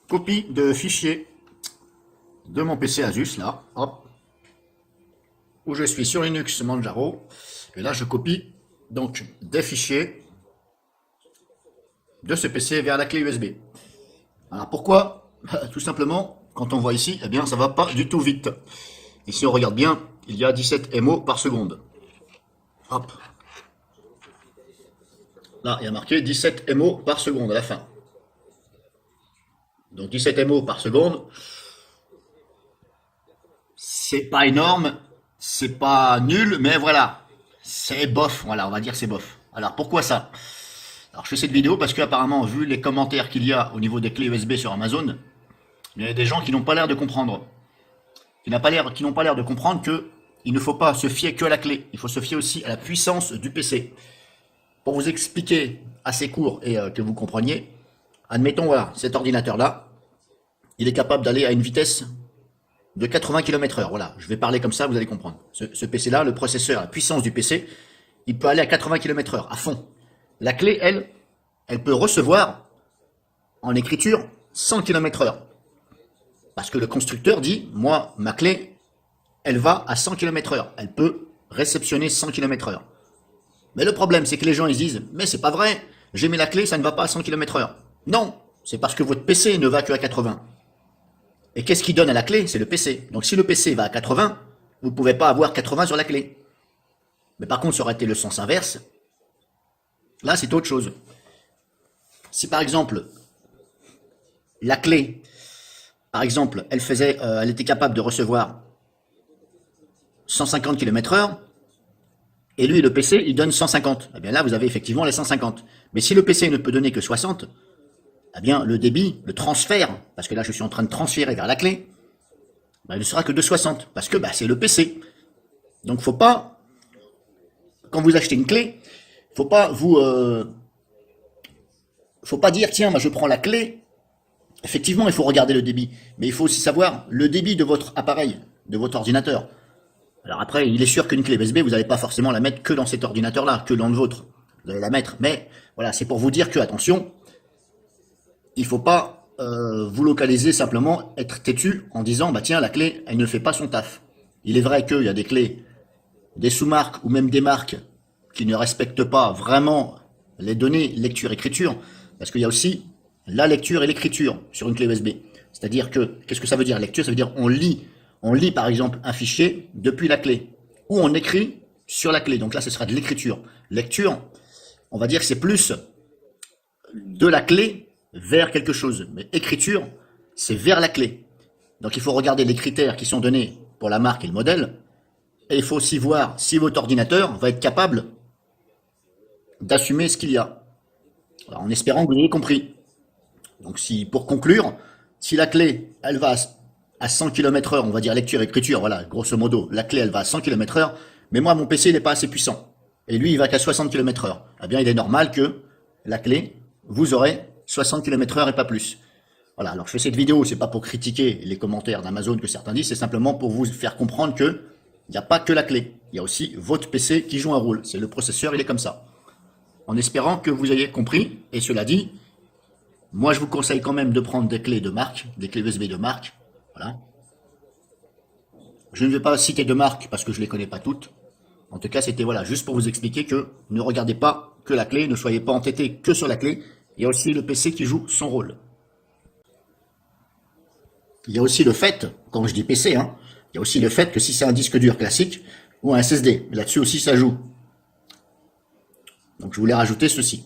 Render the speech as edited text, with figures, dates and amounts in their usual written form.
copie de fichier de mon PC Asus, là, hop, où je suis sur Linux Manjaro, et là je copie donc des fichiers de ce PC vers la clé USB. Alors pourquoi? Tout simplement, quand on voit ici, eh bien ça va pas du tout vite. Et si on regarde bien, il y a 17 MO par seconde. Hop. Là, il y a marqué 17 MO par seconde à la fin. Donc 17 MO par seconde, c'est pas énorme, c'est pas nul, mais voilà, c'est bof, voilà, on va dire c'est bof. Alors pourquoi ça? Alors je fais cette vidéo parce qu'apparemment, vu les commentaires qu'il y a au niveau des clés USB sur Amazon, il y a des gens qui n'ont pas l'air de comprendre. Qui n'ont pas l'air de comprendre que il ne faut pas se fier que à la clé, il faut se fier aussi à la puissance du PC. Pour vous expliquer assez court et que vous compreniez, admettons, voilà, cet ordinateur-là, il est capable d'aller à une vitesse de 80 km/h. Voilà, je vais parler comme ça, vous allez comprendre. Ce PC-là, le processeur, la puissance du PC, il peut aller à 80 km/h, à fond. La clé, elle peut recevoir en écriture 100 km/h. Parce que le constructeur dit, moi, ma clé, elle va à 100 km/h. Elle peut réceptionner 100 km/h. Mais le problème, c'est que les gens, ils disent, mais c'est pas vrai, j'ai mis la clé, ça ne va pas à 100 km/h. Non, c'est parce que votre PC ne va que à 80. Et qu'est-ce qui donne à la clé? C'est le PC. Donc si le PC va à 80, vous ne pouvez pas avoir 80 sur la clé. Mais par contre, ça aurait été le sens inverse. Là, c'est autre chose. Si par exemple, la clé, par exemple, elle était capable de recevoir 150 km/h, et lui, le PC, il donne 150. Eh bien là, vous avez effectivement les 150. Mais si le PC ne peut donner que 60, eh bien le débit, le transfert, parce que là je suis en train de transférer vers la clé, ben, il ne sera que de 60, parce que ben, c'est le PC. Donc faut pas, quand vous achetez une clé, faut pas dire tiens, moi je prends la clé. Effectivement, il faut regarder le débit, mais il faut aussi savoir le débit de votre appareil, de votre ordinateur. Alors après, il est sûr qu'une clé USB, vous n'allez pas forcément la mettre que dans cet ordinateur-là, que dans le vôtre. Vous allez la mettre, mais voilà, c'est pour vous dire que, attention, il ne faut pas vous localiser simplement, être têtu en disant, bah tiens, la clé, elle ne fait pas son taf. Il est vrai qu'il y a des clés, des sous-marques ou même des marques qui ne respectent pas vraiment les données lecture-écriture, parce qu'il y a aussi la lecture et l'écriture sur une clé USB. C'est-à-dire que, qu'est-ce que ça veut dire lecture? Ça veut dire on lit par exemple un fichier depuis la clé, ou on écrit sur la clé. Donc là, ce sera de l'écriture. Lecture, on va dire que c'est plus de la clé vers quelque chose. Mais écriture, c'est vers la clé. Donc il faut regarder les critères qui sont donnés pour la marque et le modèle. Et il faut aussi voir si votre ordinateur va être capable d'assumer ce qu'il y a. Alors, en espérant que vous ayez compris. Donc si, pour conclure, si la clé, elle va à 100 km/h, on va dire lecture-écriture, voilà, grosso modo, la clé, elle va à 100 km/h, mais moi, mon PC, il n'est pas assez puissant. Et lui, il va qu'à 60 km/h. Eh bien, il est normal que la clé, vous aurez 60 km/h et pas plus. Voilà, alors je fais cette vidéo, c'est pas pour critiquer les commentaires d'Amazon que certains disent, c'est simplement pour vous faire comprendre que il n'y a pas que la clé, il y a aussi votre PC qui joue un rôle. C'est le processeur, il est comme ça. En espérant que vous ayez compris, et cela dit, moi je vous conseille quand même de prendre des clés de marque, des clés USB de marque. Voilà. Je ne vais pas citer de marque parce que je ne les connais pas toutes. En tout cas, c'était voilà, juste pour vous expliquer que ne regardez pas que la clé, ne soyez pas entêté que sur la clé. Il y a aussi le PC qui joue son rôle. Il y a aussi le fait, quand je dis PC, hein, il y a aussi le fait que si c'est un disque dur classique ou un SSD, là-dessus aussi ça joue. Donc je voulais rajouter ceci.